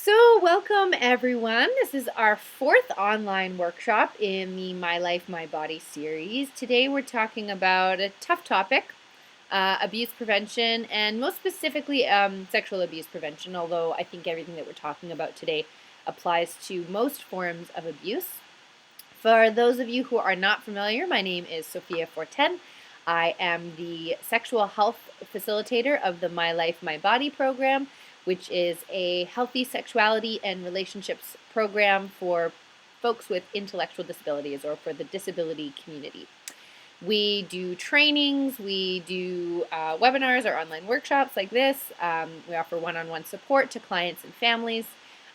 So, welcome everyone. This is our fourth online workshop in the My Life, My Body series. Today we're talking about a tough topic, abuse prevention, and most specifically sexual abuse prevention, although I think everything that we're talking about today applies to most forms of abuse. For those of you who are not familiar, my name is Sophia Forten. I am the sexual health facilitator of the My Life, My Body program, which is a healthy sexuality and relationships program for folks with intellectual disabilities or for the disability community. We do trainings, we do webinars or online workshops like this. We offer one-on-one support to clients and families.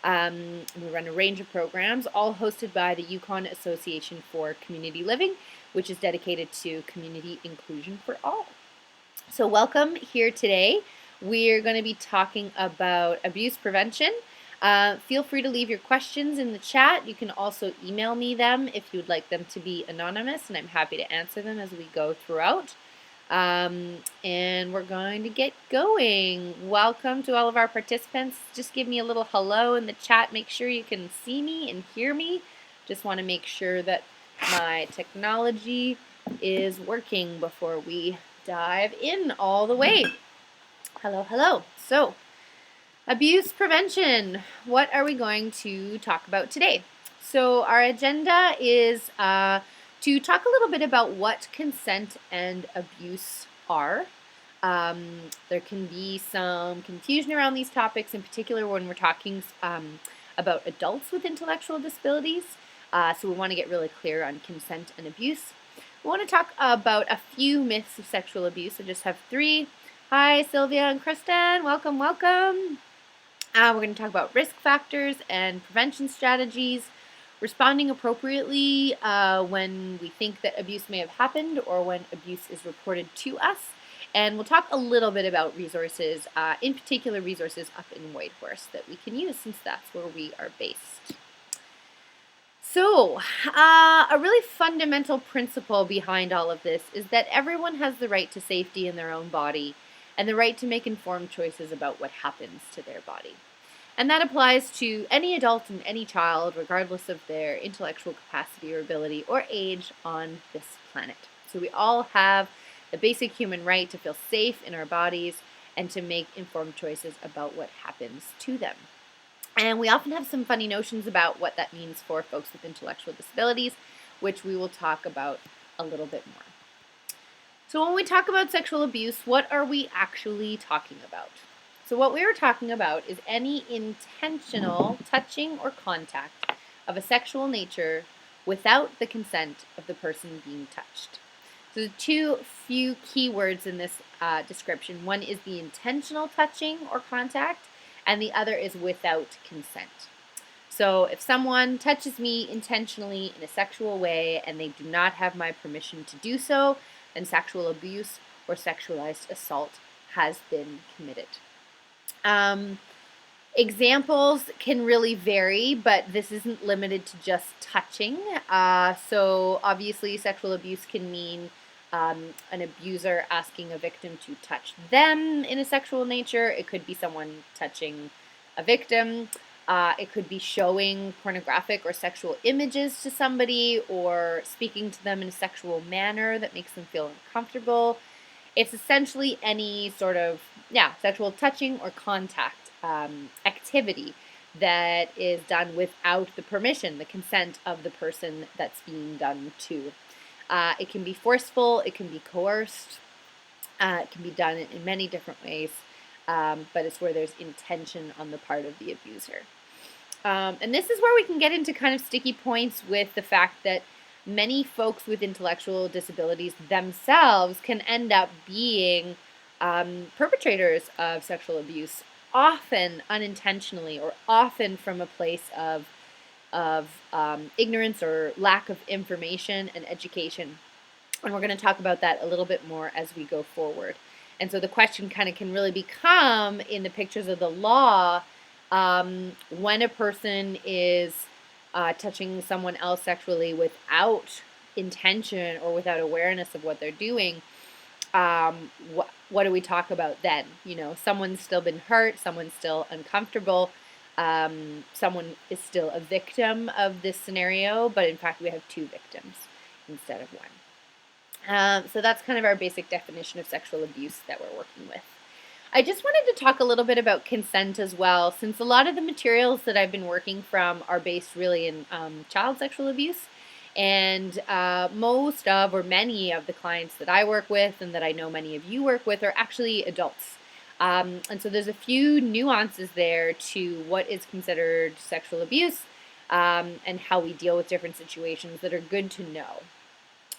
We run a range of programs, all hosted by the Yukon Association for Community Living, which is dedicated to community inclusion for all. So welcome here today. We're going to be talking about abuse prevention. Feel free to leave your questions in the chat. You can also email me them if you'd like them to be anonymous, and I'm happy to answer them as we go throughout. And we're going to get going. Welcome to all of our participants. Just give me a little hello in the chat. Make sure you can see me and hear me. Just want to make sure that my technology is working before we dive in all the way. Hello, hello. So, abuse prevention. What are we going to talk about today? So, our agenda is to talk a little bit about what consent and abuse are. There can be some confusion around these topics, in particular when we're talking about adults with intellectual disabilities. So we want to get really clear on consent and abuse. We want to talk about a few myths of sexual abuse. I just have three. Hi, Sylvia and Kristen. Welcome, welcome. We're going to talk about risk factors and prevention strategies, responding appropriately when we think that abuse may have happened or when abuse is reported to us. And we'll talk a little bit about resources, in particular resources up in Whitehorse that we can use since that's where we are based. So, a really fundamental principle behind all of this is that everyone has the right to safety in their own body and the right to make informed choices about what happens to their body. And that applies to any adult and any child, regardless of their intellectual capacity or ability or age on this planet. So we all have the basic human right to feel safe in our bodies and to make informed choices about what happens to them. And we often have some funny notions about what that means for folks with intellectual disabilities, which we will talk about a little bit more. So when we talk about sexual abuse, what are we actually talking about? So what we are talking about is any intentional touching or contact of a sexual nature without the consent of the person being touched. So the few key words in this description. One is the intentional touching or contact, and the other is without consent. So if someone touches me intentionally in a sexual way and they do not have my permission to do so, then sexual abuse or sexualized assault has been committed. Examples can really vary, but this isn't limited to just touching. So obviously sexual abuse can mean an abuser asking a victim to touch them in a sexual nature. It could be someone touching a victim. It could be showing pornographic or sexual images to somebody or speaking to them in a sexual manner that makes them feel uncomfortable. It's essentially any sort of, sexual touching or contact activity that is done without the permission, the consent of the person that's being done to. It can be forceful, it can be coerced, it can be done in many different ways, but it's where there's intention on the part of the abuser. And this is where we can get into kind of sticky points with the fact that many folks with intellectual disabilities themselves can end up being perpetrators of sexual abuse, often unintentionally or often from a place of ignorance or lack of information and education. And we're going to talk about that a little bit more as we go forward. And so the question kind of can really become in the pictures of the law, when a person is touching someone else sexually without intention or without awareness of what they're doing, what do we talk about then? You know, someone's still been hurt, someone's still uncomfortable. someone is still a victim of this scenario, but in fact we have two victims instead of one. So that's kind of our basic definition of sexual abuse that we're working with. I just wanted to talk a little bit about consent as well, since a lot of the materials that I've been working from are based really in child sexual abuse. And most of, or many of the clients that I work with and that I know many of you work with are actually adults. And so there's a few nuances there to what is considered sexual abuse and how we deal with different situations that are good to know.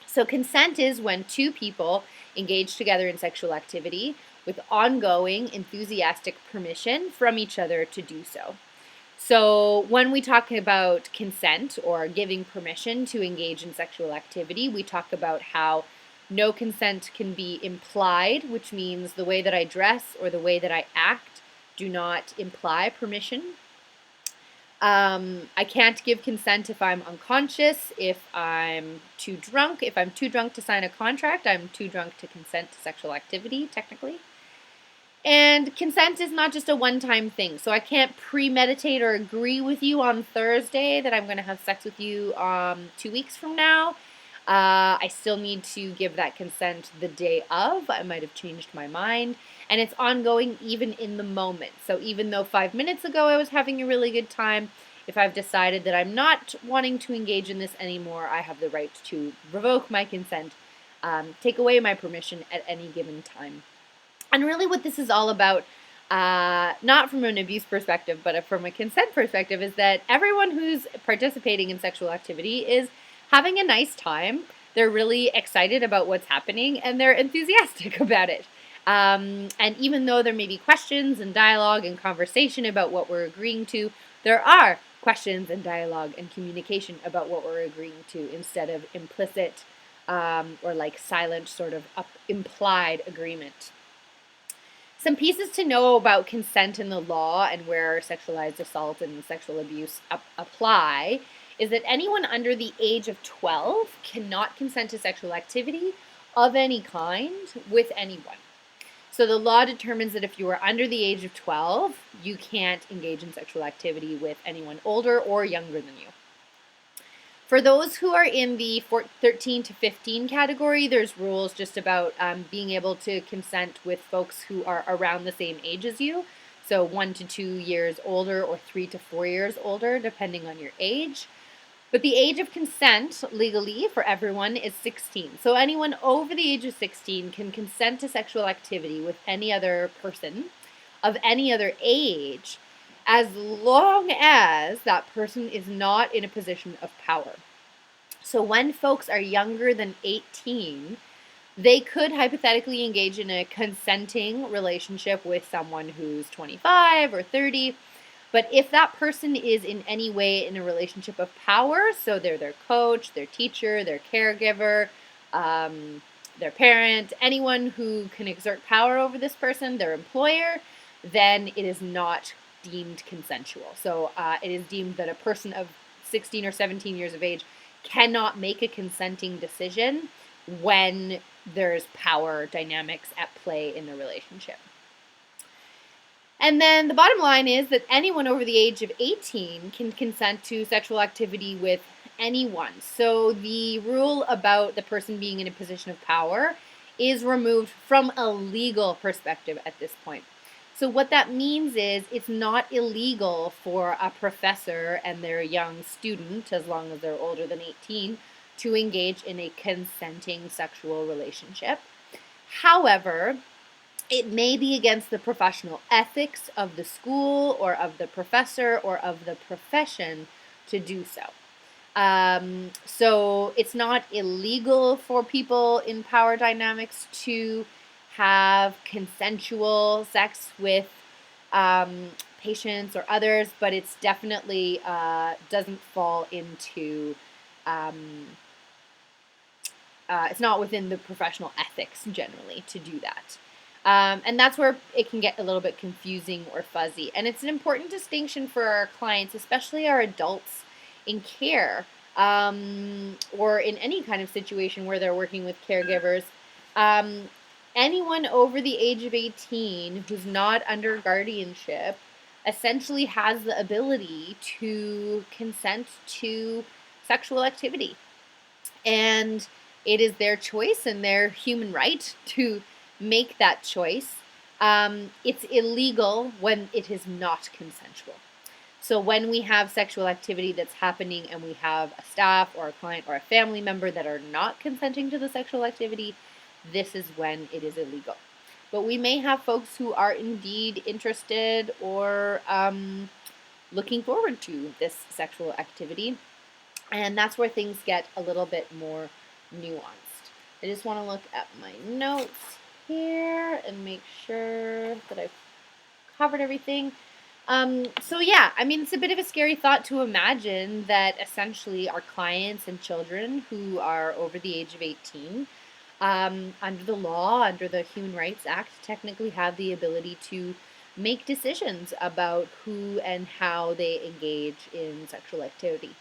So consent is when two people engage together in sexual activity with ongoing, enthusiastic permission from each other to do so. So when we talk about consent or giving permission to engage in sexual activity, we talk about how no consent can be implied, which means the way that I dress or the way that I act do not imply permission. I can't give consent if I'm unconscious, if I'm too drunk. If I'm too drunk to sign a contract, I'm too drunk to consent to sexual activity, technically. And consent is not just a one-time thing. So I can't premeditate or agree with you on Thursday that I'm going to have sex with you 2 weeks from now. I still need to give that consent the day of. I might have changed my mind. And it's ongoing even in the moment. So even though 5 minutes ago I was having a really good time, if I've decided that I'm not wanting to engage in this anymore, I have the right to revoke my consent, take away my permission at any given time. And really what this is all about, not from an abuse perspective, but from a consent perspective, is that everyone who's participating in sexual activity is having a nice time. They're really excited about what's happening, and they're enthusiastic about it. And even though there may be questions and dialogue and conversation about what we're agreeing to, there are questions and dialogue and communication about what we're agreeing to instead of implicit or like silent sort of implied agreement. Some pieces to know about consent in the law and where sexualized assault and sexual abuse apply is that anyone under the age of 12 cannot consent to sexual activity of any kind with anyone. So the law determines that if you are under the age of 12, you can't engage in sexual activity with anyone older or younger than you. For those who are in the 13 to 15 category, there's rules just about being able to consent with folks who are around the same age as you. So 1 to 2 years older or 3 to 4 years older, depending on your age. But the age of consent legally for everyone is 16. So anyone over the age of 16 can consent to sexual activity with any other person of any other age, as long as that person is not in a position of power. So when folks are younger than 18, they could hypothetically engage in a consenting relationship with someone who's 25 or 30. But if that person is in any way in a relationship of power, so they're their coach, their teacher, their caregiver, their parent, anyone who can exert power over this person, their employer, then it is not deemed consensual. So it is deemed that a person of 16 or 17 years of age cannot make a consenting decision when there's power dynamics at play in the relationship. And then the bottom line is that anyone over the age of 18 can consent to sexual activity with anyone. So the rule about the person being in a position of power is removed from a legal perspective at this point. So what that means is it's not illegal for a professor and their young student, as long as they're older than 18, to engage in a consenting sexual relationship. However, it may be against the professional ethics of the school or of the professor or of the profession to do so. So it's not illegal for people in power dynamics to have consensual sex with patients or others, but it's definitely doesn't fall into, it's not within the professional ethics generally to do that. And that's where it can get a little bit confusing or fuzzy. And it's an important distinction for our clients, especially our adults in care or in any kind of situation where they're working with caregivers. Anyone over the age of 18 who's not under guardianship essentially has the ability to consent to sexual activity. And it is their choice and their human right to make that choice. It's illegal when it is not consensual. So when we have sexual activity that's happening and we have a staff or a client or a family member that are not consenting to the sexual activity, this is when it is illegal. But we may have folks who are indeed interested or looking forward to this sexual activity. And that's where things get a little bit more nuanced. I just want to look at my notes here and make sure that I've covered everything. So yeah, I mean, it's a bit of a scary thought to imagine that essentially our clients and children who are over the age of 18, under the law, under the Human Rights Act, technically have the ability to make decisions about who and how they engage in sexual activity.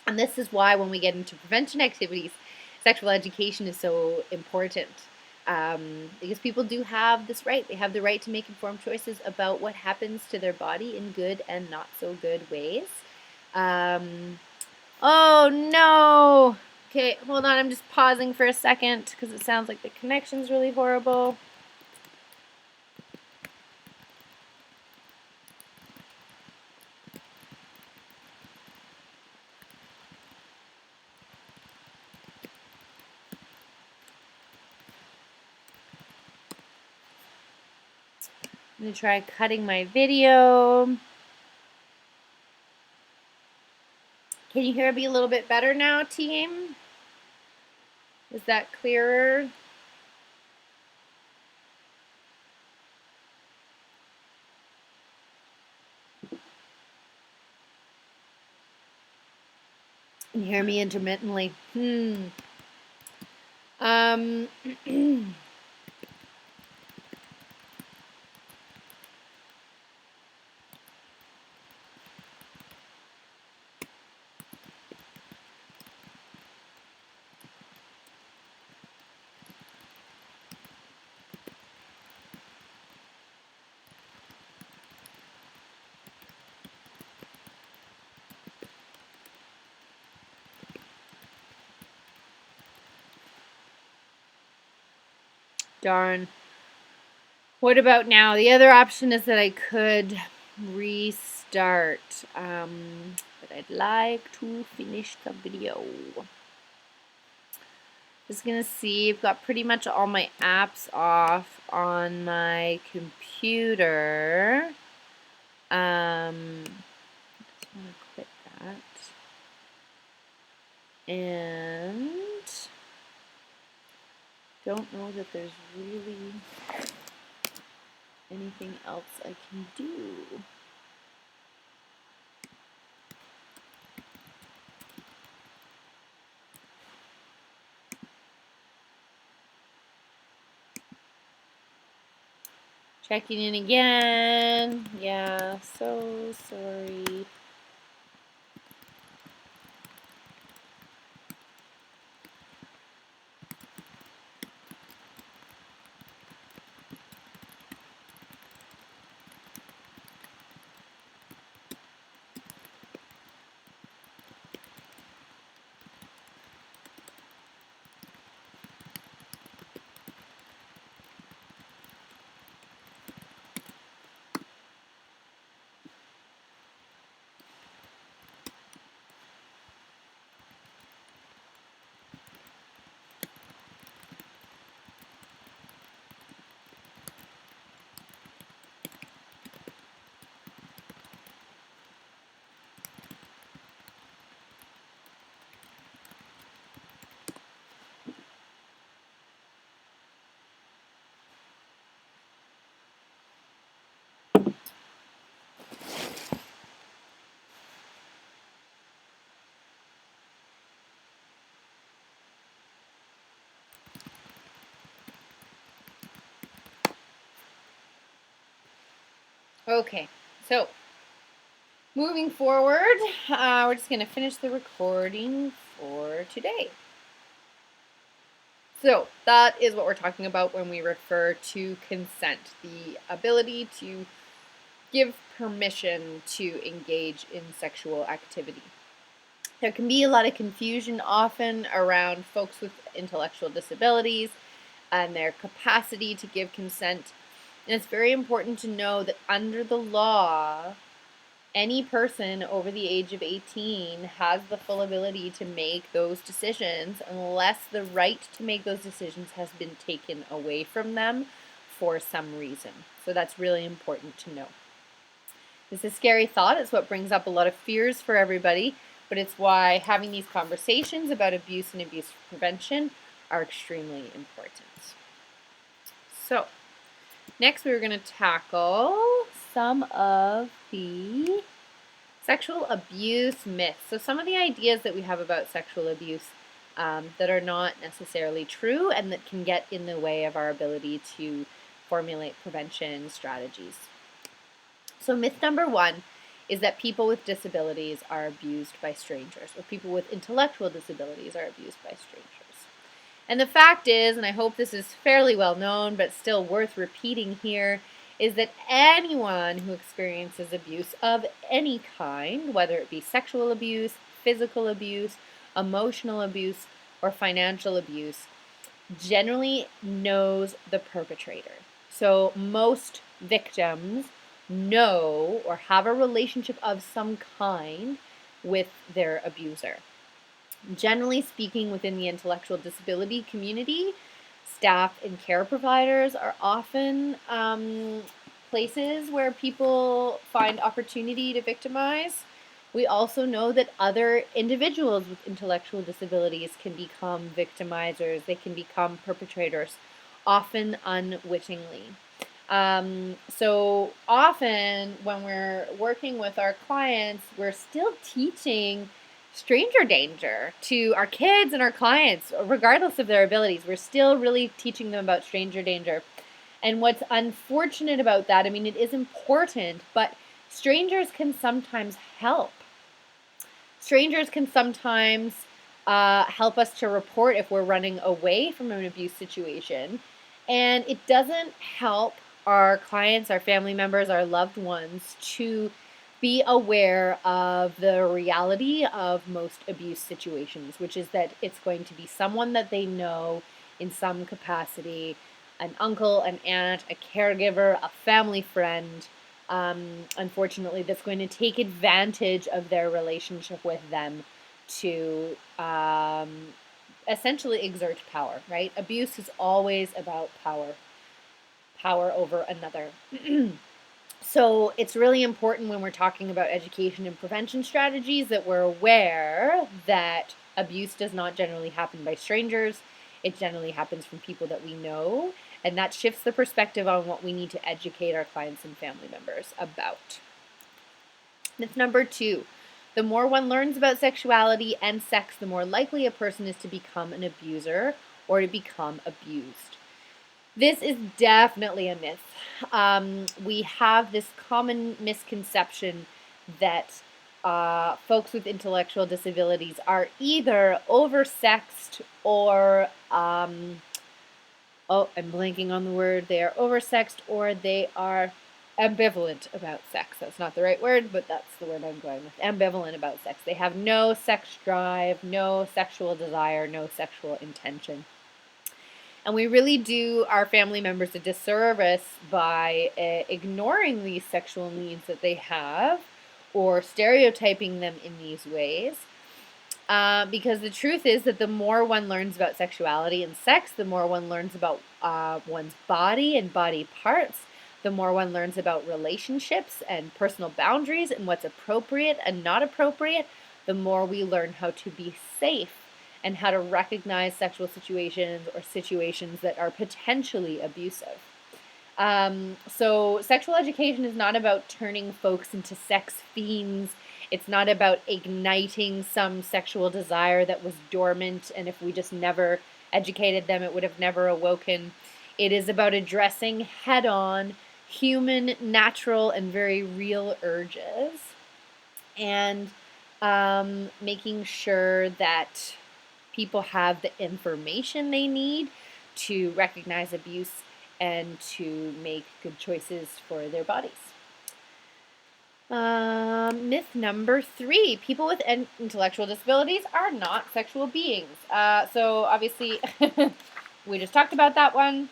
And this is why when we get into prevention activities, sexual education is so important. Because people do have this right. They have the right to make informed choices about what happens to their body in good and not so good ways. Oh no! Okay, hold on. I'm just pausing for a second because it sounds like the connection's really horrible. I'm going to try cutting my video. Can you hear me a little bit better now, team? Is that clearer? Can you hear me intermittently? Um, darn. What about now? The other option is that I could restart. But I'd like to finish the video. Just gonna see, I've got pretty much all my apps off on my computer. Just wanna quit that. And don't know that there's really anything else I can do. Checking in again. Yeah, so sorry. Okay, so moving forward, we're just going to finish the recording for today. So that is what we're talking about when we refer to consent, the ability to give permission to engage in sexual activity. There can be a lot of confusion often around folks with intellectual disabilities and their capacity to give consent. And it's very important to know that under the law, any person over the age of 18 has the full ability to make those decisions unless the right to make those decisions has been taken away from them for some reason. So that's really important to know. It's a scary thought. It's what brings up a lot of fears for everybody, but it's why having these conversations about abuse and abuse prevention are extremely important. So, next we're going to tackle some of the sexual abuse myths. So some of the ideas that we have about sexual abuse that are not necessarily true and that can get in the way of our ability to formulate prevention strategies. So myth number one is that people with disabilities are abused by strangers, or people with intellectual disabilities are abused by strangers. And the fact is, and I hope this is fairly well known, but still worth repeating here, is that anyone who experiences abuse of any kind, whether it be sexual abuse, physical abuse, emotional abuse, or financial abuse, generally knows the perpetrator. So most victims know or have a relationship of some kind with their abuser. Generally speaking, within the intellectual disability community, staff and care providers are often places where people find opportunity to victimize. We also know that other individuals with intellectual disabilities can become victimizers. They can become perpetrators, often unwittingly. So often when we're working with our clients, we're still teaching stranger danger to our kids and our clients, regardless of their abilities. We're still really teaching them about stranger danger. And what's unfortunate about that, I mean, it is important, but strangers can sometimes help. Strangers can sometimes help us to report if we're running away from an abuse situation. And it doesn't help our clients, our family members, our loved ones to be aware of the reality of most abuse situations, which is that it's going to be someone that they know in some capacity, an uncle, an aunt, a caregiver, a family friend, unfortunately, that's going to take advantage of their relationship with them to essentially exert power, right? Abuse is always about power over another. So it's really important when we're talking about education and prevention strategies that we're aware that abuse does not generally happen by strangers. It generally happens from people that we know, and that shifts the perspective on what we need to educate our clients and family members about. Myth number two, the more one learns about sexuality and sex, the more likely a person is to become an abuser or to become abused. This is definitely a myth. We have this common misconception that folks with intellectual disabilities are either oversexed or, I'm blanking on the word, they are oversexed or they are ambivalent about sex. That's not the right word, but that's the word I'm going with. Ambivalent about sex. They have no sex drive, no sexual desire, no sexual intention. And we really do our family members a disservice by ignoring these sexual needs that they have or stereotyping them in these ways. Because the truth is that the more one learns about sexuality and sex, the more one learns about one's body and body parts, the more one learns about relationships and personal boundaries and what's appropriate and not appropriate, the more we learn how to be safe and how to recognize sexual situations or situations that are potentially abusive. So sexual education is not about turning folks into sex fiends. It's not about igniting some sexual desire that was dormant, and if we just never educated them, it would have never awoken. It is about addressing head-on human, natural, and very real urges, and making sure that people have the information they need to recognize abuse and to make good choices for their bodies. Myth number 3: people with intellectual disabilities are not sexual beings. So obviously, we just talked about that one.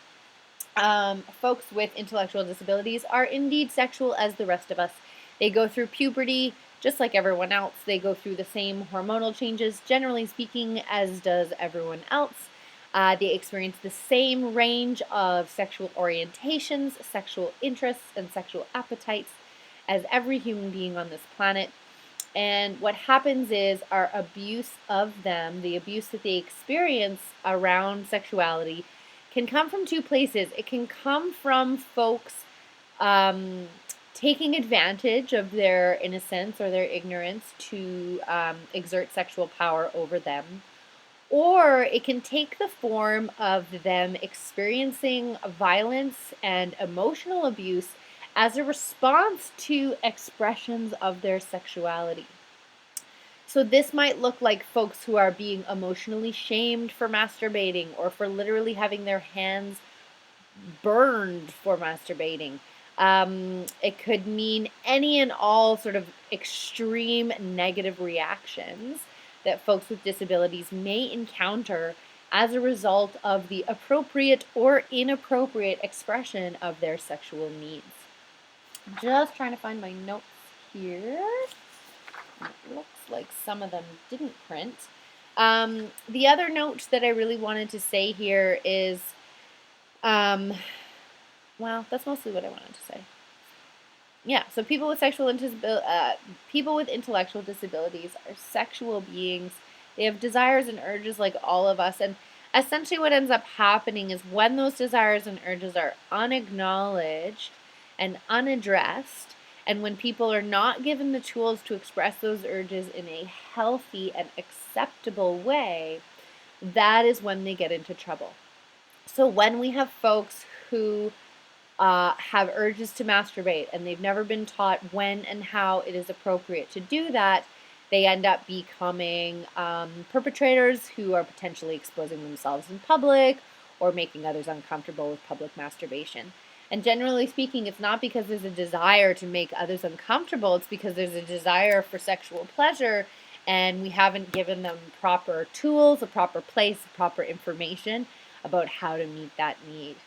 Folks with intellectual disabilities are indeed sexual as the rest of us. They go through puberty just like everyone else. They go through the same hormonal changes, generally speaking, as does everyone else. They experience the same range of sexual orientations, sexual interests, and sexual appetites as every human being on this planet. And what happens is our abuse of them, the abuse that they experience around sexuality, can come from two places. It can come from folks um, taking advantage of their innocence or their ignorance to exert sexual power over them. Or it can take the form of them experiencing violence and emotional abuse as a response to expressions of their sexuality. So this might look like folks who are being emotionally shamed for masturbating or for literally having their hands burned for masturbating. It could mean any and all sort of extreme negative reactions that folks with disabilities may encounter as a result of the appropriate or inappropriate expression of their sexual needs. Just trying to find my notes here. It looks like some of them didn't print. The other note that I really wanted to say here is, well, that's mostly what I wanted to say. Yeah, so people with people with intellectual disabilities are sexual beings. They have desires and urges like all of us, and essentially what ends up happening is when those desires and urges are unacknowledged and unaddressed, and when people are not given the tools to express those urges in a healthy and acceptable way, that is when they get into trouble. So when we have folks who have urges to masturbate and they've never been taught when and how it is appropriate to do that, they end up becoming perpetrators who are potentially exposing themselves in public or making others uncomfortable with public masturbation. And generally speaking, it's not because there's a desire to make others uncomfortable, it's because there's a desire for sexual pleasure, and we haven't given them proper tools, a proper place, proper information about how to meet that need.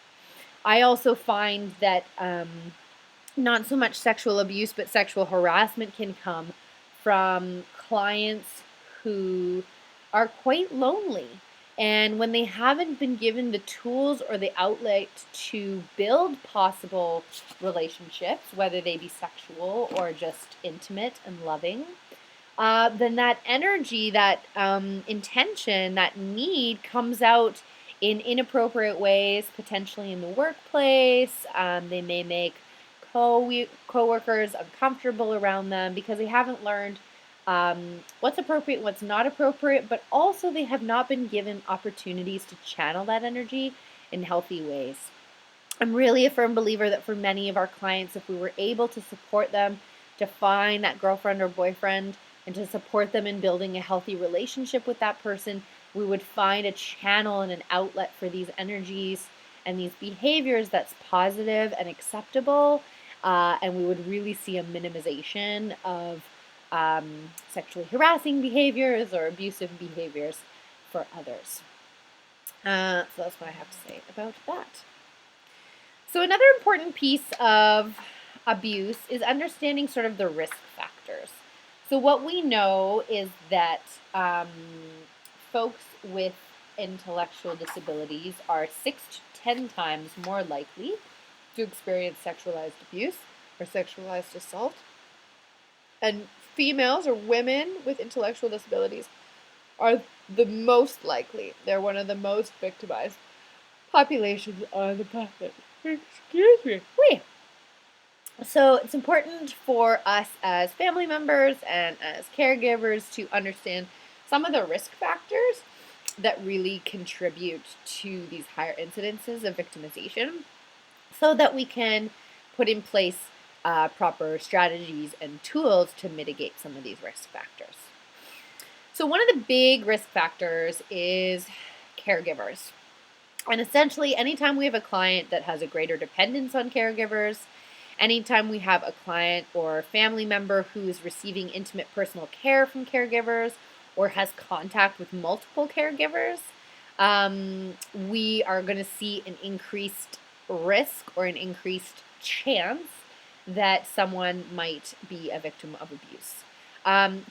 I also find that not so much sexual abuse, but sexual harassment can come from clients who are quite lonely. And when they haven't been given the tools or the outlet to build possible relationships, whether they be sexual or just intimate and loving, then that energy, that intention, that need comes out in inappropriate ways, potentially in the workplace. They may make co-workers uncomfortable around them because they haven't learned what's appropriate, what's not appropriate, but also they have not been given opportunities to channel that energy in healthy ways. I'm really a firm believer that for many of our clients, if we were able to support them to find that girlfriend or boyfriend and to support them in building a healthy relationship with that person, we would find a channel and an outlet for these energies and these behaviors that's positive and acceptable, and we would really see a minimization of sexually harassing behaviors or abusive behaviors for others. So that's what I have to say about that. So another important piece of abuse is understanding sort of the risk factors. So what we know is that folks with intellectual disabilities are 6 to 10 times more likely to experience sexualized abuse or sexualized assault. And females or women with intellectual disabilities are the most likely. They're one of the most victimized populations on the planet. Excuse me. Wait. So it's important for us as family members and as caregivers to understand some of the risk factors that really contribute to these higher incidences of victimization so that we can put in place proper strategies and tools to mitigate some of these risk factors. So one of the big risk factors is caregivers. And essentially, anytime we have a client that has a greater dependence on caregivers, Anytime we have a client or family member who is receiving intimate personal care from caregivers or has contact with multiple caregivers, we are going to see an increased risk or an increased chance that someone might be a victim of abuse.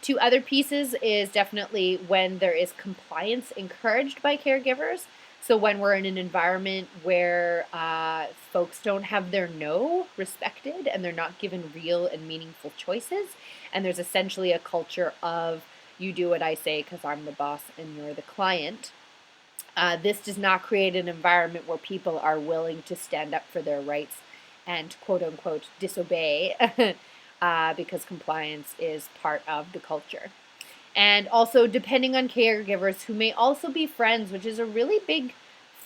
Two other pieces is definitely when there is compliance encouraged by caregivers. So when we're in an environment where folks don't have their no respected and they're not given real and meaningful choices, and there's essentially a culture of you do what I say because I'm the boss and you're the client. This does not create an environment where people are willing to stand up for their rights and quote unquote disobey because compliance is part of the culture. And also, depending on caregivers who may also be friends, which is a really big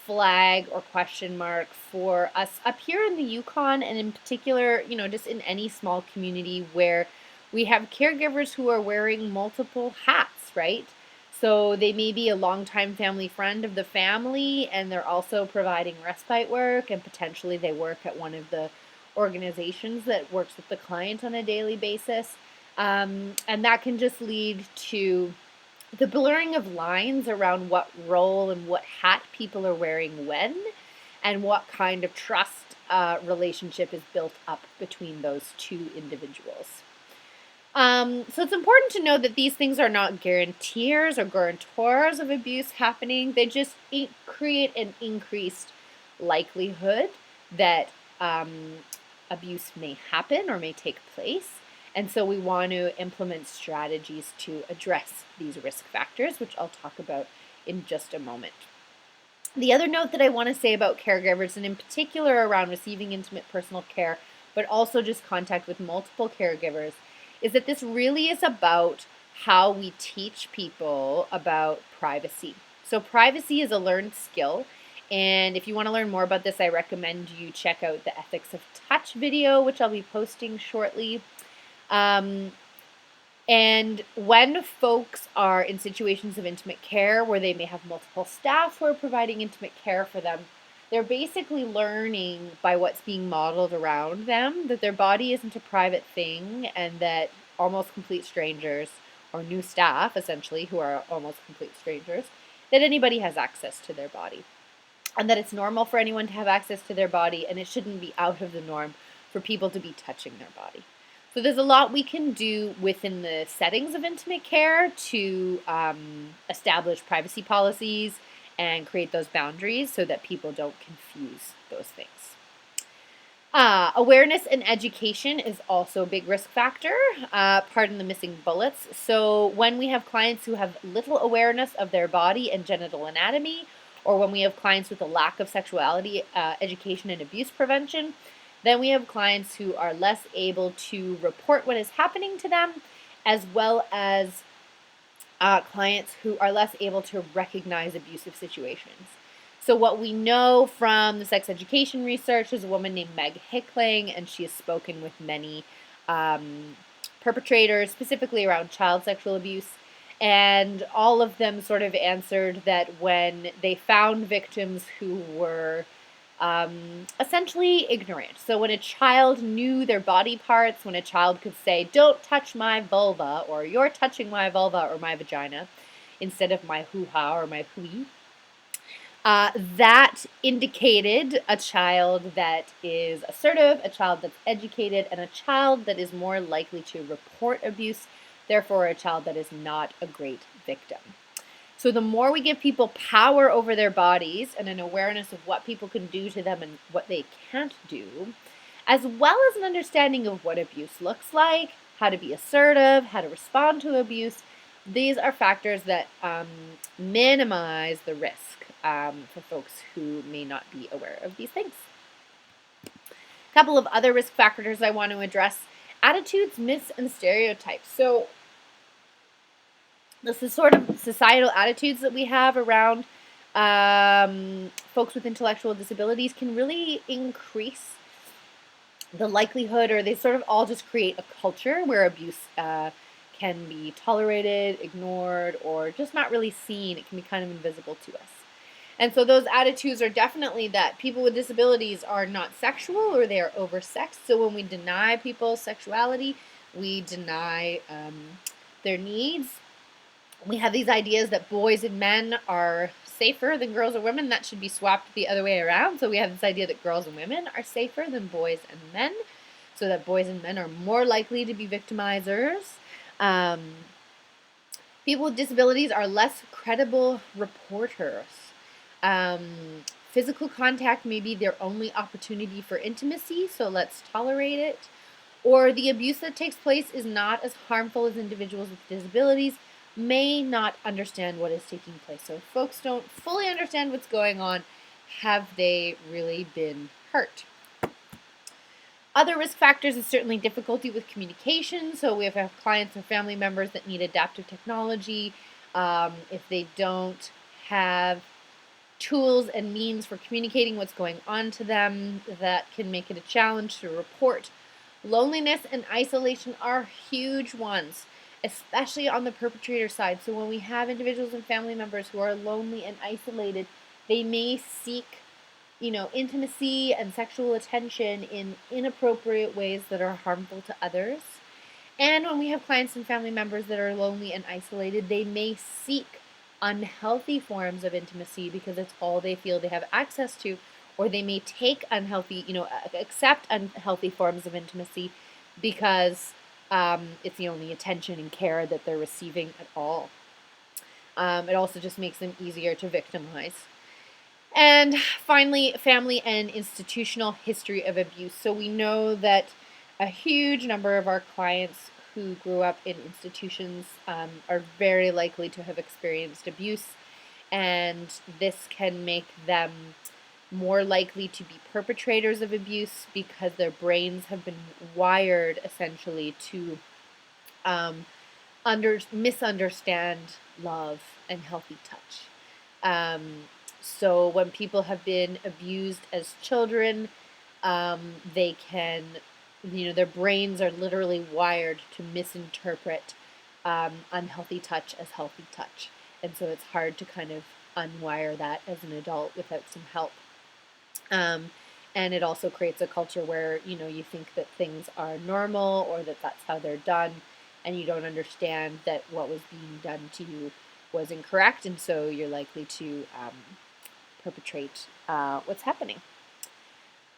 flag or question mark for us up here in the Yukon, and in particular, just in any small community where we have caregivers who are wearing multiple hats, right? So they may be a longtime family friend of the family, and they're also providing respite work, and potentially they work at one of the organizations that works with the client on a daily basis. And that can just lead to the blurring of lines around what role and what hat people are wearing when, and what kind of trust relationship is built up between those two individuals. So it's important to know that these things are not guarantors or guarantors of abuse happening. They just create an increased likelihood that abuse may happen or may take place. And so we want to implement strategies to address these risk factors, which I'll talk about in just a moment. The other note that I want to say about caregivers, and in particular around receiving intimate personal care, but also just contact with multiple caregivers, is that this really is about how we teach people about privacy. So privacy is a learned skill. And if you want to learn more about this, I recommend you check out the Ethics of Touch video, which I'll be posting shortly. And when folks are in situations of intimate care where they may have multiple staff who are providing intimate care for them, they're basically learning by what's being modeled around them that their body isn't a private thing, and that almost complete strangers, or new staff essentially, who are almost complete strangers, that anybody has access to their body. And that it's normal for anyone to have access to their body, and it shouldn't be out of the norm for people to be touching their body. So there's a lot we can do within the settings of intimate care to establish privacy policies and create those boundaries so that people don't confuse those things. Awareness and education is also a big risk factor. Pardon the missing bullets. So when we have clients who have little awareness of their body and genital anatomy, or when we have clients with a lack of sexuality education and abuse prevention, then we have clients who are less able to report what is happening to them, as well as clients who are less able to recognize abusive situations. So what we know from the sex education research is a woman named Meg Hickling, and she has spoken with many perpetrators, specifically around child sexual abuse. And all of them sort of answered that when they found victims who were essentially ignorant. So when a child knew their body parts, when a child could say, "Don't touch my vulva," or "You're touching my vulva or my vagina," instead of my hoo-ha or my hui, that indicated a child that is assertive, a child that's educated, and a child that is more likely to report abuse, therefore a child that is not a great victim. So the more we give people power over their bodies and an awareness of what people can do to them and what they can't do, as well as an understanding of what abuse looks like, how to be assertive, how to respond to abuse, these are factors that minimize the risk for folks who may not be aware of these things. A couple of other risk factors I want to address: attitudes, myths, and stereotypes. So this is sort of societal attitudes that we have around folks with intellectual disabilities can really increase the likelihood, or they sort of all just create a culture where abuse can be tolerated, ignored, or just not really seen. It can be kind of invisible to us. And so those attitudes are definitely that people with disabilities are not sexual or they are oversexed. So when we deny people's sexuality, we deny their needs. We have these ideas that boys and men are safer than girls or women. That should be swapped the other way around. So we have this idea that girls and women are safer than boys and men, so that boys and men are more likely to be victimizers. People with disabilities are less credible reporters. Physical contact may be their only opportunity for intimacy, so let's tolerate it. Or the abuse that takes place is not as harmful as individuals with disabilities may not understand what is taking place. So if folks don't fully understand what's going on, have they really been hurt? Other risk factors is certainly difficulty with communication. So we have clients or family members that need adaptive technology. If they don't have tools and means for communicating what's going on to them, that can make it a challenge to report. Loneliness and isolation are huge ones, especially on the perpetrator side. So when we have individuals and family members who are lonely and isolated, they may seek, intimacy and sexual attention in inappropriate ways that are harmful to others. And when we have clients and family members that are lonely and isolated, they may seek unhealthy forms of intimacy because it's all they feel they have access to, or they may take accept unhealthy forms of intimacy because it's the only attention and care that they're receiving at all. It also just makes them easier to victimize. And finally, family and institutional history of abuse. So we know that a huge number of our clients who grew up in institutions are very likely to have experienced abuse, and this can make them more likely to be perpetrators of abuse because their brains have been wired essentially to misunderstand love and healthy touch. So when people have been abused as children, they can, their brains are literally wired to misinterpret unhealthy touch as healthy touch. And so it's hard to kind of unwire that as an adult without some help. And it also creates a culture where, you think that things are normal or that that's how they're done, and you don't understand that what was being done to you was incorrect, and so you're likely to perpetrate what's happening.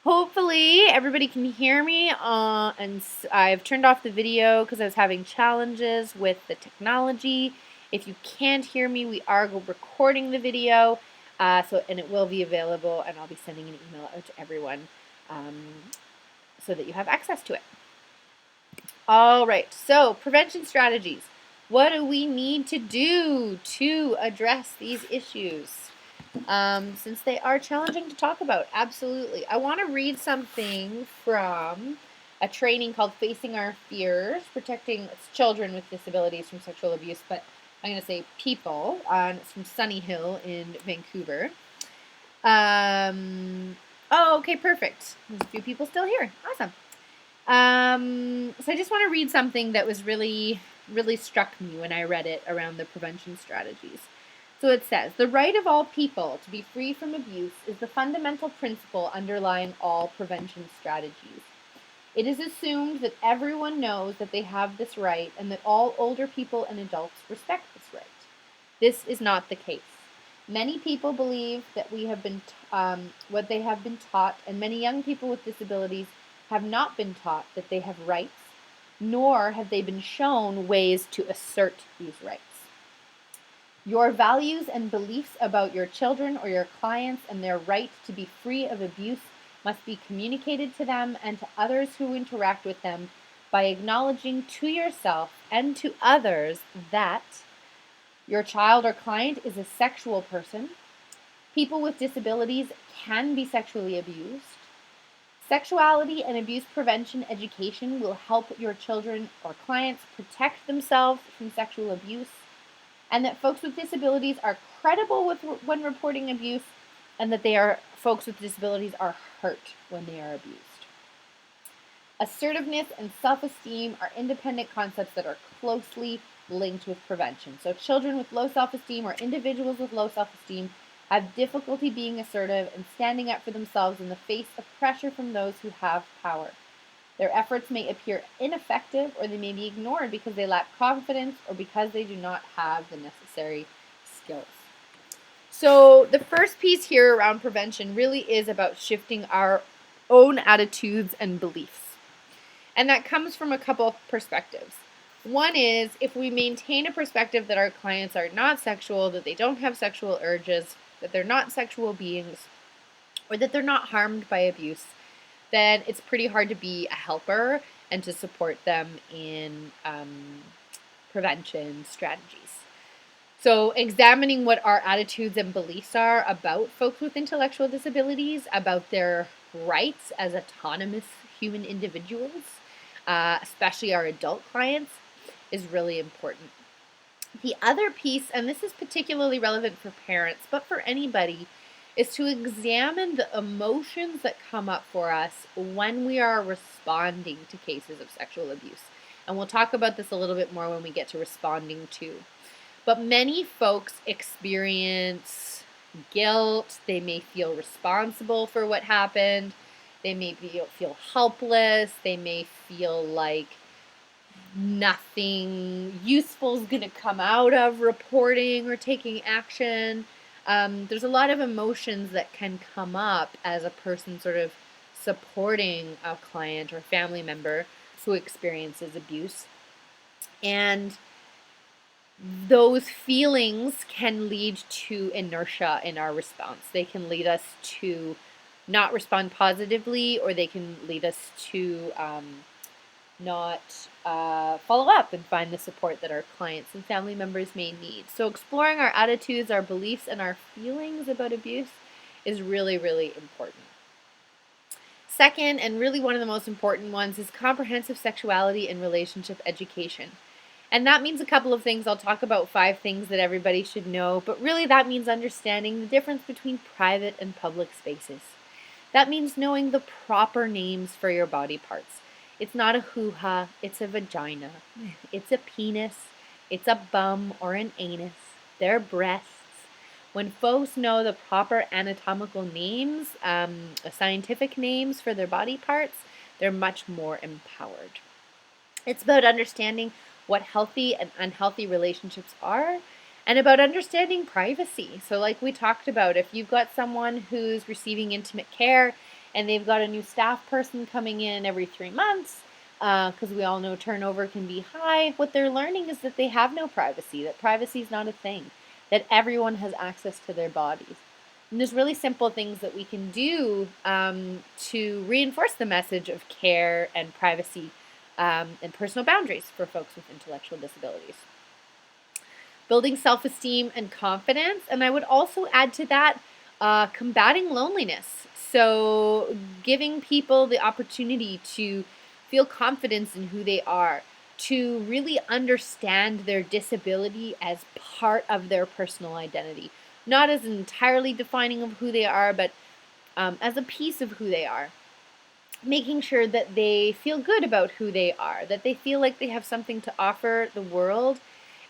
Hopefully everybody can hear me, and I've turned off the video because I was having challenges with the technology. If you can't hear me, we are recording the video, and it will be available, and I'll be sending an email out to everyone so that you have access to it. All right, so prevention strategies. What do we need to do to address these issues? Since they are challenging to talk about, absolutely. I want to read something from a training called Facing Our Fears, Protecting Children with Disabilities from Sexual Abuse, but I'm going to say people. It's from Sunny Hill in Vancouver. Oh, okay, perfect. There's a few people still here. Awesome. So I just want to read something that was really struck me when I read it around the prevention strategies. So it says, the right of all people to be free from abuse is the fundamental principle underlying all prevention strategies. It is assumed that everyone knows that they have this right and that all older people and adults respect this right. This is not the case. Many people believe that we have been what they have been taught, and many young people with disabilities have not been taught that they have rights, nor have they been shown ways to assert these rights. Your values and beliefs about your children or your clients and their right to be free of abuse must be communicated to them and to others who interact with them by acknowledging to yourself and to others that your child or client is a sexual person. People with disabilities can be sexually abused. Sexuality and abuse prevention education will help your children or clients protect themselves from sexual abuse, and that folks with disabilities are credible when reporting abuse, and that folks with disabilities are hurt when they are abused. Assertiveness and self-esteem are independent concepts that are closely linked with prevention. So children with low self-esteem or individuals with low self-esteem have difficulty being assertive and standing up for themselves in the face of pressure from those who have power. Their efforts may appear ineffective or they may be ignored because they lack confidence or because they do not have the necessary skills. So, the first piece here around prevention really is about shifting our own attitudes and beliefs. And that comes from a couple of perspectives. One is if we maintain a perspective that our clients are not sexual, that they don't have sexual urges, that they're not sexual beings, or that they're not harmed by abuse, then it's pretty hard to be a helper and to support them in prevention strategies. So, examining what our attitudes and beliefs are about folks with intellectual disabilities, about their rights as autonomous human individuals, especially our adult clients, is really important. The other piece, and this is particularly relevant for parents, but for anybody, is to examine the emotions that come up for us when we are responding to cases of sexual abuse. And we'll talk about this a little bit more when we get to responding to. But many folks experience guilt. They may feel responsible for what happened. They may feel helpless. They may feel like nothing useful is going to come out of reporting or taking action. There's a lot of emotions that can come up as a person sort of supporting a client or family member who experiences abuse. And those feelings can lead to inertia in our response. They can lead us to not respond positively, or they can lead us to not follow up and find the support that our clients and family members may need. So exploring our attitudes, our beliefs, and our feelings about abuse is really, really important. Second, and really one of the most important ones, is comprehensive sexuality and relationship education. And that means a couple of things. I'll talk about 5 things that everybody should know, but really that means understanding the difference between private and public spaces. That means knowing the proper names for your body parts. It's not a hoo-ha, it's a vagina. It's a penis, it's a bum or an anus. They're breasts. When folks know the proper anatomical names, scientific names for their body parts, they're much more empowered. It's about understanding what healthy and unhealthy relationships are, and about understanding privacy. So like we talked about, if you've got someone who's receiving intimate care and they've got a new staff person coming in every 3 months, because we all know turnover can be high, what they're learning is that they have no privacy, that privacy is not a thing, that everyone has access to their bodies. And there's really simple things that we can do to reinforce the message of care and privacy and personal boundaries for folks with intellectual disabilities. Building self-esteem and confidence, and I would also add to that combating loneliness. So giving people the opportunity to feel confidence in who they are, to really understand their disability as part of their personal identity, not as entirely defining of who they are, but as a piece of who they are. Making sure that they feel good about who they are, that they feel like they have something to offer the world,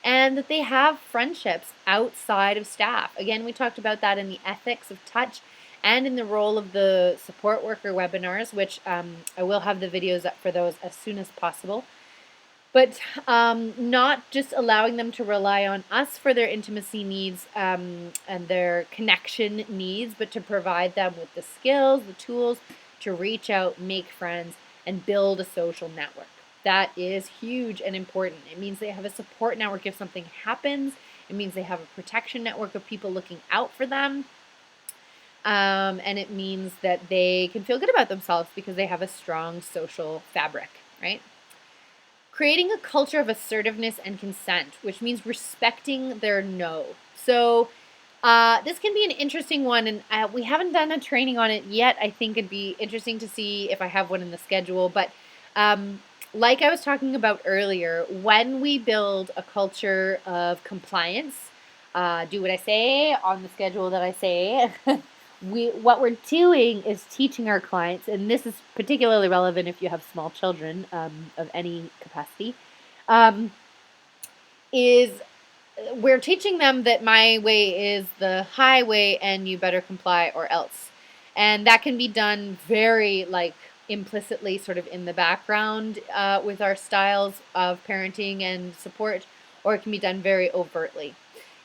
and that they have friendships outside of staff. Again, we talked about that in the ethics of touch and in the role of the support worker webinars, which I will have the videos up for those as soon as possible. But not just allowing them to rely on us for their intimacy needs and their connection needs, but to provide them with the skills, the tools, to reach out, make friends, and build a social network. That is huge and important. It means they have a support network if something happens. It means they have a protection network of people looking out for them. And it means that they can feel good about themselves because they have a strong social fabric, right? Creating a culture of assertiveness and consent, which means respecting their no. So this can be an interesting one, and we haven't done a training on it yet. I think it'd be interesting to see if I have one in the schedule. But like I was talking about earlier, when we build a culture of compliance, do what I say on the schedule that I say, what we're doing is teaching our clients, and this is particularly relevant if you have small children of any capacity, is we're teaching them that my way is the highway and you better comply or else. And that can be done very like implicitly, sort of in the background with our styles of parenting and support, or it can be done very overtly.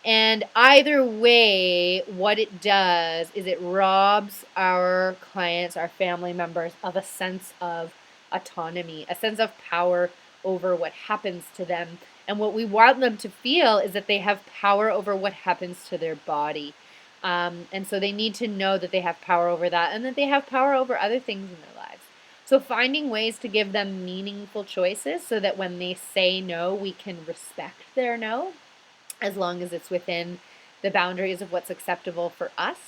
And either way, what it does is it robs our clients, our family members, of a sense of autonomy, a sense of power over what happens to them. And what we want them to feel is that they have power over what happens to their body. And so they need to know that they have power over that and that they have power over other things in their lives. So finding ways to give them meaningful choices so that when they say no, we can respect their no, as long as it's within the boundaries of what's acceptable for us,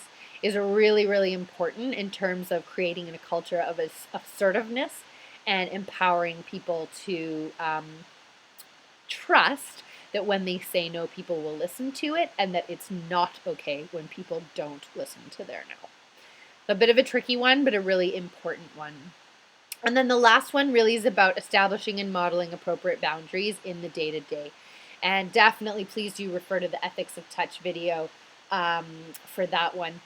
is really, really important in terms of creating a culture of assertiveness and empowering people to trust that when they say no, people will listen to it, and that it's not okay when people don't listen to their no. A bit of a tricky one, but a really important one. And then the last one really is about establishing and modeling appropriate boundaries in the day-to-day. And definitely, please do refer to the Ethics of Touch video for that one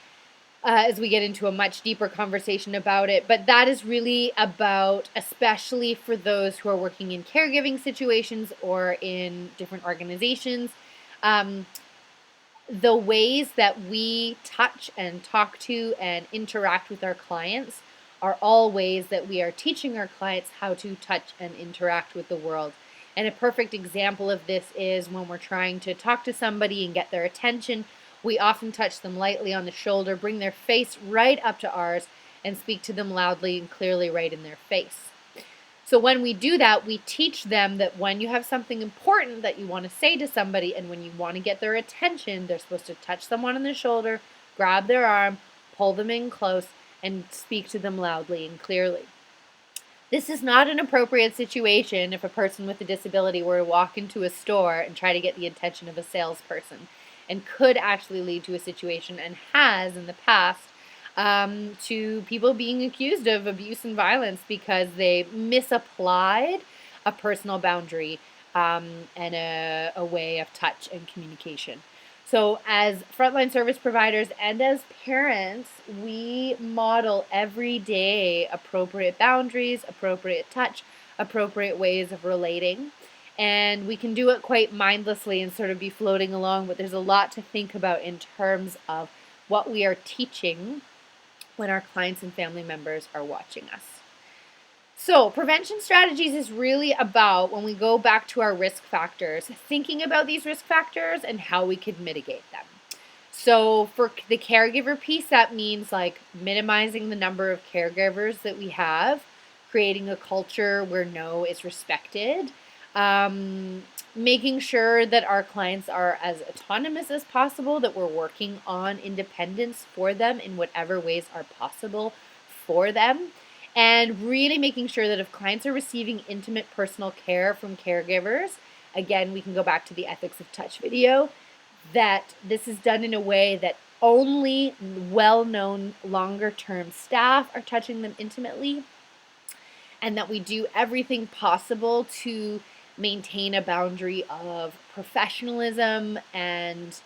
as we get into a much deeper conversation about it. But that is really about, especially for those who are working in caregiving situations or in different organizations, the ways that we touch and talk to and interact with our clients are all ways that we are teaching our clients how to touch and interact with the world. And a perfect example of this is when we're trying to talk to somebody and get their attention, we often touch them lightly on the shoulder, bring their face right up to ours, and speak to them loudly and clearly right in their face. So when we do that, we teach them that when you have something important that you want to say to somebody and when you want to get their attention, they're supposed to touch someone on the shoulder, grab their arm, pull them in close, and speak to them loudly and clearly. This is not an appropriate situation if a person with a disability were to walk into a store and try to get the attention of a salesperson, and could actually lead to a situation, and has in the past, to people being accused of abuse and violence because they misapplied a personal boundary and a way of touch and communication. So, as frontline service providers and as parents, we model every day appropriate boundaries, appropriate touch, appropriate ways of relating. And we can do it quite mindlessly and sort of be floating along, but there's a lot to think about in terms of what we are teaching when our clients and family members are watching us. So, prevention strategies is really about, when we go back to our risk factors, thinking about these risk factors and how we could mitigate them. So, for the caregiver piece, that means like minimizing the number of caregivers that we have, creating a culture where no is respected, making sure that our clients are as autonomous as possible, that we're working on independence for them in whatever ways are possible for them. And really making sure that if clients are receiving intimate personal care from caregivers, again, we can go back to the Ethics of Touch video, that this is done in a way that only well-known longer-term staff are touching them intimately, and that we do everything possible to maintain a boundary of professionalism and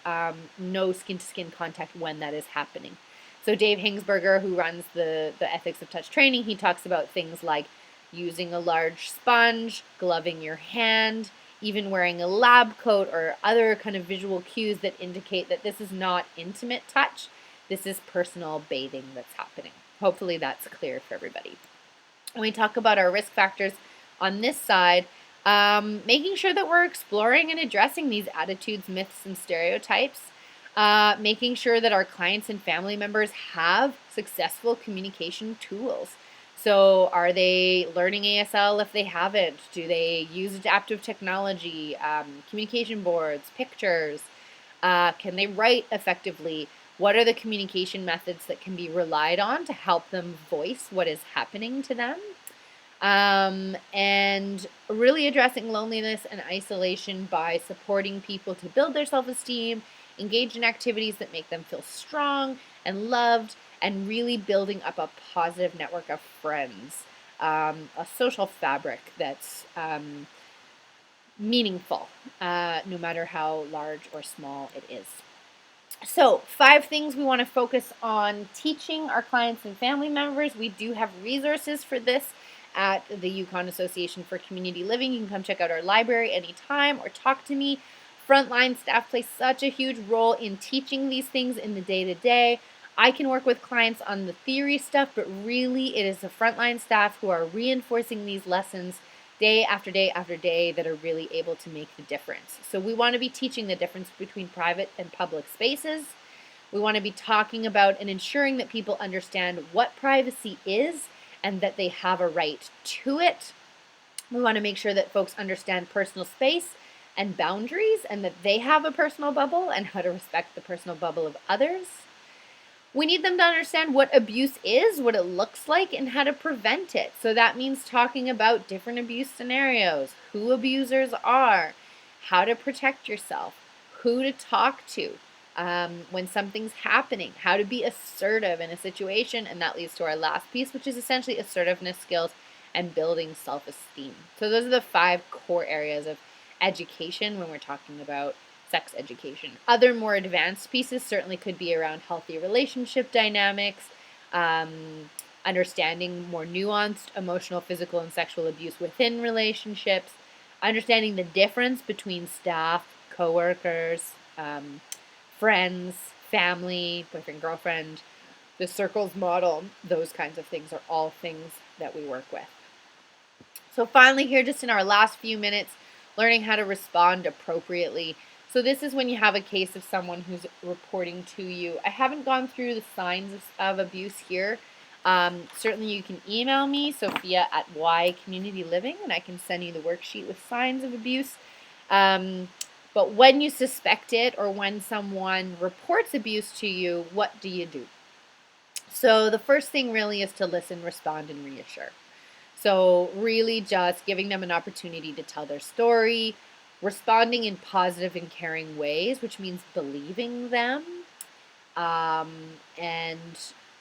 no skin-to-skin contact when that is happening. So Dave Hingsberger, who runs the Ethics of Touch training, he talks about things like using a large sponge, gloving your hand, even wearing a lab coat or other kind of visual cues that indicate that this is not intimate touch. This is personal bathing that's happening. Hopefully that's clear for everybody. When we talk about our risk factors on this side, making sure that we're exploring and addressing these attitudes, myths, and stereotypes. Making sure that our clients and family members have successful communication tools. So are they learning ASL if they haven't? Do they use adaptive technology, communication boards, pictures? Can they write effectively? What are the communication methods that can be relied on to help them voice what is happening to them? And really addressing loneliness and isolation by supporting people to build their self-esteem, engage in activities that make them feel strong and loved, and really building up a positive network of friends, a social fabric that's meaningful, no matter how large or small it is. So, 5 things we want to focus on teaching our clients and family members. We do have resources for this at the Yukon Association for Community Living. You can come check out our library anytime or talk to me. Frontline staff play such a huge role in teaching these things in the day-to-day. I can work with clients on the theory stuff, but really it is the frontline staff who are reinforcing these lessons day after day after day that are really able to make the difference. So we want to be teaching the difference between private and public spaces. We want to be talking about and ensuring that people understand what privacy is and that they have a right to it. We want to make sure that folks understand personal space and boundaries and that they have a personal bubble and how to respect the personal bubble of others. We need them to understand what abuse is, what it looks like, and how to prevent it. So that means talking about different abuse scenarios, who abusers are, how to protect yourself, who to talk to when something's happening, how to be assertive in a situation. And that leads to our last piece, which is essentially assertiveness skills and building self-esteem. So those are the 5 core areas of education when we're talking about sex education. Other more advanced pieces certainly could be around healthy relationship dynamics, understanding more nuanced emotional, physical, and sexual abuse within relationships, understanding the difference between staff, coworkers, friends, family, boyfriend, girlfriend, the circles model. Those kinds of things are all things that we work with. So finally here, just in our last few minutes, learning how to respond appropriately. So this is when you have a case of someone who's reporting to you. I haven't gone through the signs of abuse here. Certainly you can email me, Sophia at Y Community Living, and I can send you the worksheet with signs of abuse. But when you suspect it or when someone reports abuse to you, what do you do? So the first thing really is to listen, respond, and reassure. So really just giving them an opportunity to tell their story, responding in positive and caring ways, which means believing them, and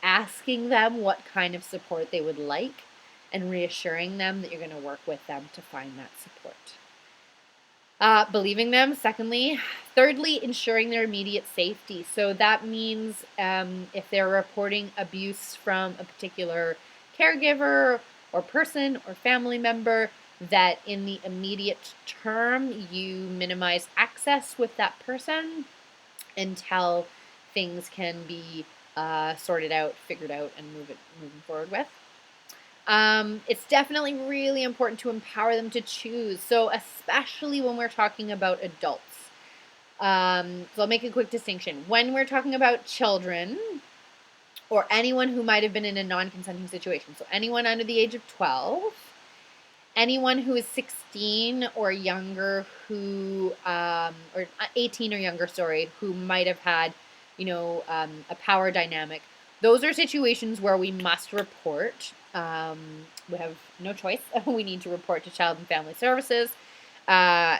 asking them what kind of support they would like, and reassuring them that you're going to work with them to find that support. Believing them, secondly. Thirdly, ensuring their immediate safety. So that means if they're reporting abuse from a particular caregiver or person or family member, that in the immediate term you minimize access with that person until things can be sorted out, figured out, and moving forward with. It's definitely really important to empower them to choose. So especially when we're talking about adults. So I'll make a quick distinction. When we're talking about children or anyone who might have been in a non-consenting situation, so anyone under the age of 12, anyone who is 16 or younger who, or 18 or younger, sorry, who might have had, a power dynamic, those are situations where we must report. We have no choice. We need to report to Child and Family Services,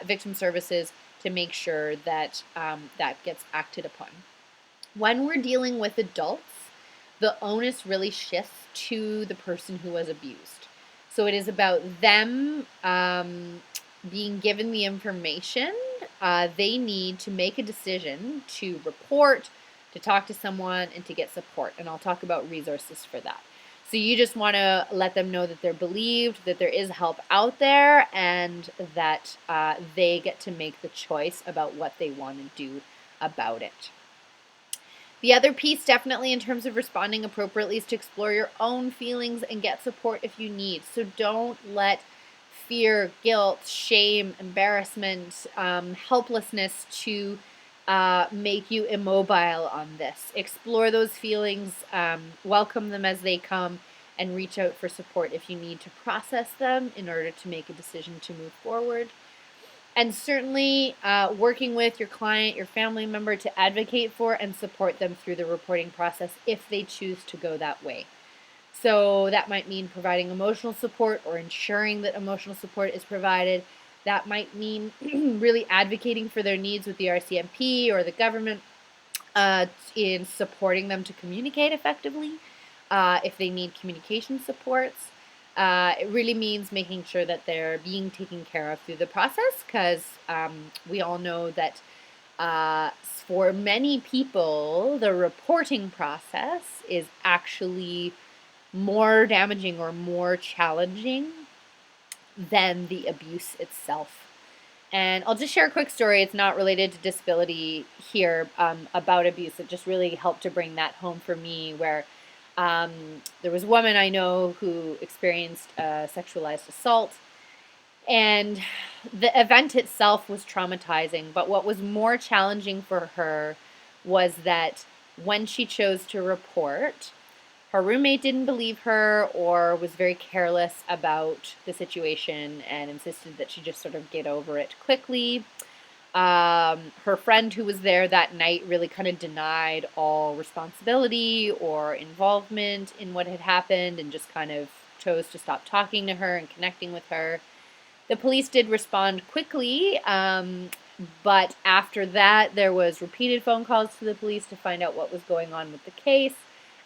Victim Services, to make sure that that gets acted upon. When we're dealing with adults, the onus really shifts to the person who was abused. So it is about them being given the information they need to make a decision to report, to talk to someone, and to get support. And I'll talk about resources for that. So you just want to let them know that they're believed, that there is help out there, and that they get to make the choice about what they want to do about it. The other piece, definitely in terms of responding appropriately, is to explore your own feelings and get support if you need. So don't let fear, guilt, shame, embarrassment, helplessness to make you immobile on this. Explore those feelings, welcome them as they come, and reach out for support if you need to process them in order to make a decision to move forward. And certainly working with your client, your family member, to advocate for and support them through the reporting process if they choose to go that way. So that might mean providing emotional support or ensuring that emotional support is provided. That might mean really advocating for their needs with the RCMP or the government in supporting them to communicate effectively if they need communication supports. It really means making sure that they're being taken care of through the process, because we all know that for many people, the reporting process is actually more damaging or more challenging than the abuse itself. And I'll just share a quick story. It's not related to disability here, about abuse. It just really helped to bring that home for me, where there was a woman I know who experienced sexualized assault. And the event itself was traumatizing. But what was more challenging for her was that when she chose to report, her roommate didn't believe her or was very careless about the situation and insisted that she just sort of get over it quickly. Her friend who was there that night really kind of denied all responsibility or involvement in what had happened and just kind of chose to stop talking to her and connecting with her. The police did respond quickly, but after that, there was repeated phone calls to the police to find out what was going on with the case.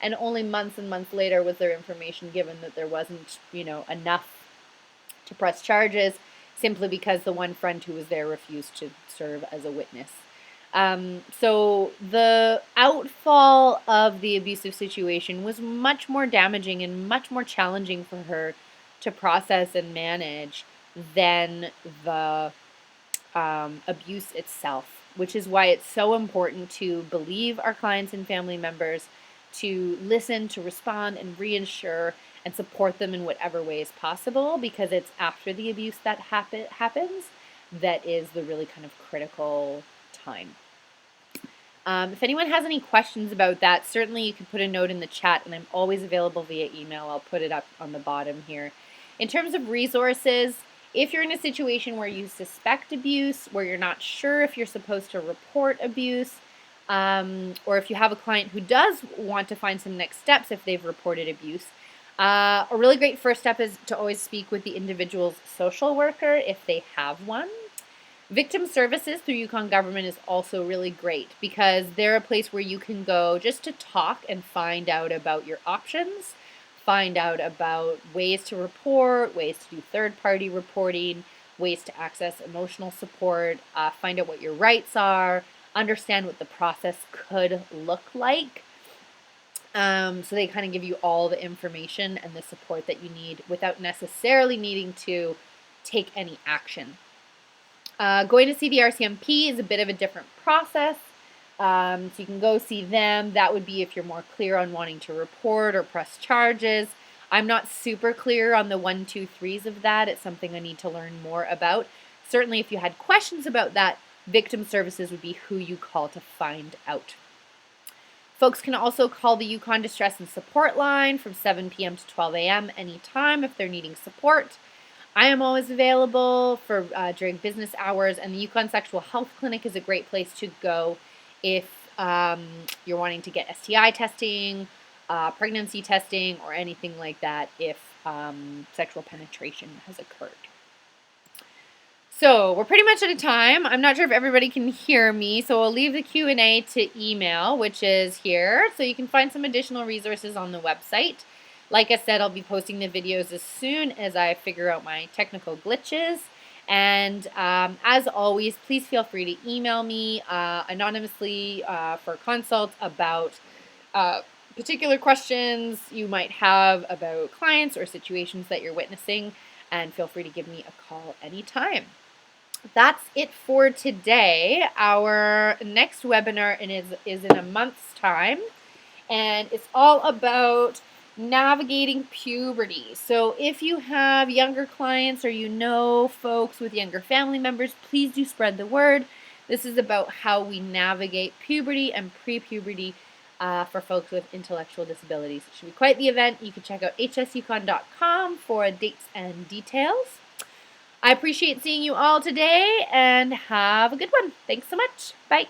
And only months and months later was there information given that there wasn't, enough to press charges, simply because the one friend who was there refused to serve as a witness. So the outfall of the abusive situation was much more damaging and much more challenging for her to process and manage than the abuse itself, which is why it's so important to believe our clients and family members, to listen, to respond, and reassure and support them in whatever way is possible, because it's after the abuse that happens that is the really kind of critical time. If anyone has any questions about that, certainly you can put a note in the chat, and I'm always available via email. I'll put it up on the bottom here. In terms of resources, if you're in a situation where you suspect abuse, where you're not sure if you're supposed to report abuse, or if you have a client who does want to find some next steps if they've reported abuse, a really great first step is to always speak with the individual's social worker if they have one. Victim services through Yukon government is also really great, because they're a place where you can go just to talk and find out about your options, find out about ways to report, ways to do third-party reporting, ways to access emotional support, find out what your rights are, understand what the process could look like. So they kind of give you all the information and the support that you need without necessarily needing to take any action. Going to see the RCMP is a bit of a different process. So you can go see them. That would be if you're more clear on wanting to report or press charges. I'm not super clear on the 1, 2, 3s of that. It's something I need to learn more about. Certainly if you had questions about that, victim services would be who you call to find out. Folks can also call the Yukon Distress and Support line from 7 p.m. to 12 a.m. anytime if they're needing support. I am always available for during business hours, and the Yukon Sexual Health Clinic is a great place to go if you're wanting to get STI testing, pregnancy testing, or anything like that if sexual penetration has occurred. So we're pretty much out of time. I'm not sure if everybody can hear me, so I'll leave the Q&A to email, which is here. So you can find some additional resources on the website. Like I said, I'll be posting the videos as soon as I figure out my technical glitches. And as always, please feel free to email me anonymously for consults about particular questions you might have about clients or situations that you're witnessing. And feel free to give me a call anytime. That's it for today. Our next webinar is in a month's time, and it's all about navigating puberty. So if you have younger clients or you know folks with younger family members, please do spread the word. This is about how we navigate puberty and pre-puberty for folks with intellectual disabilities. It should be quite the event. You can check out hsyukon.com for dates and details. I appreciate seeing you all today, and have a good one. Thanks so much. Bye.